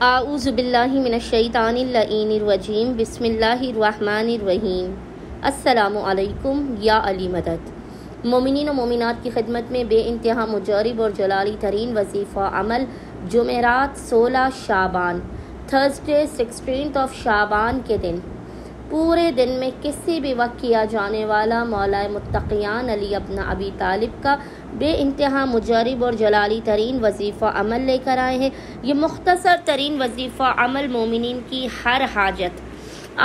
اعوذ باللہ من الشیطان اللعین الرجیم بسم اللہ الرحمن الرحیم۔ السلام علیکم یا علی مدد۔ مومنین و مومنات کی خدمت میں بے انتہا مجرب اور جلالی ترین وظیفہ عمل جمعرات 16 شعبان تھرسڈے 16 شعبان کے دن پورے دن میں کسی بھی وقت کیا جانے والا مولا متقیان علی ابن ابی طالب کا بے انتہا مجرب اور جلالی ترین وظیفہ عمل لے کر آئے ہیں۔ یہ مختصر ترین وظیفہ عمل مومنین کی ہر حاجت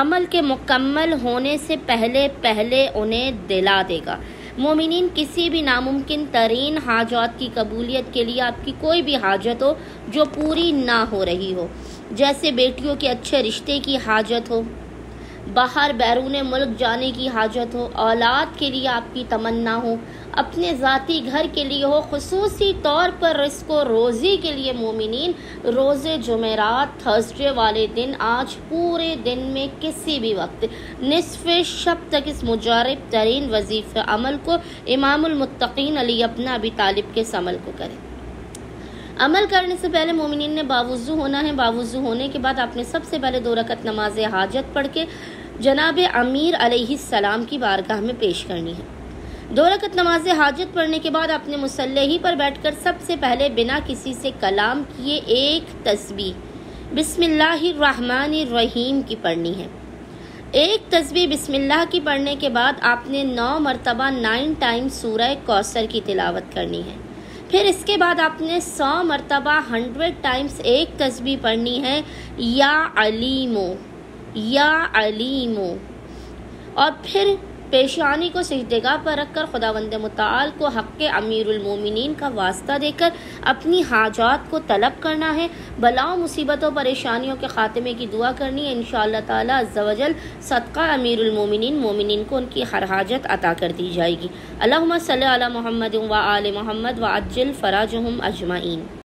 عمل کے مکمل ہونے سے پہلے انہیں دلا دے گا۔ مومنین کسی بھی ناممکن ترین حاجات کی قبولیت کے لیے آپ کی کوئی بھی حاجت ہو جو پوری نہ ہو رہی ہو، جیسے بیٹیوں کے اچھے رشتے کی حاجت ہو، باہر بیرون ملک جانے کی حاجت ہو، اولاد کے لیے آپ کی تمنا ہو، اپنے ذاتی گھر کے لیے ہو، خصوصی طور پر رزق و روزی کے لیے مومنین روز جمعرات تھرسڈے والے دن آج پورے دن میں کسی بھی وقت نصف شب تک اس مجرب ترین وظیفہ عمل کو امام المتقین علی ابن ابی طالب کے عمل کو کریں۔ عمل کرنے سے پہلے مومنین نے باوضو ہونا ہے۔ باوضو ہونے کے بعد آپ نے سب سے پہلے 2 رکعت نماز حاجت پڑھ کے جناب امیر علیہ السلام کی بارگاہ میں پیش کرنی ہے۔ 2 رکعت نماز حاجت پڑھنے کے بعد آپ نے مصلی ہی پر بیٹھ کر سب سے پہلے بنا کسی سے کلام کیے ایک تسبیح بسم اللہ الرحمن الرحیم کی پڑھنی ہے۔ ایک تسبیح بسم اللہ کی پڑھنے کے بعد آپ نے 9 مرتبہ 9 ٹائمز سورہ کوثر کی تلاوت کرنی ہے۔ پھر اس کے بعد آپ نے 100 مرتبہ 100 ٹائمز ایک تسبیح پڑھنی ہے، یا علیمو یا علیمو، اور پھر پیشانی کو سجدگاہ پر رکھ کر خداوند متعال کو حق امیر المومنین کا واسطہ دے کر اپنی حاجات کو طلب کرنا ہے، بلاؤں مصیبتوں پریشانیوں کے خاتمے کی دعا کرنی ہے۔ انشاءاللہ تعالی عز و جل صدقہ امیر المومنین مومنین کو ان کی ہر حاجت عطا کر دی جائے گی۔ اللہم صلی علی محمد و آل محمد وعجل فراجہم اجمعین۔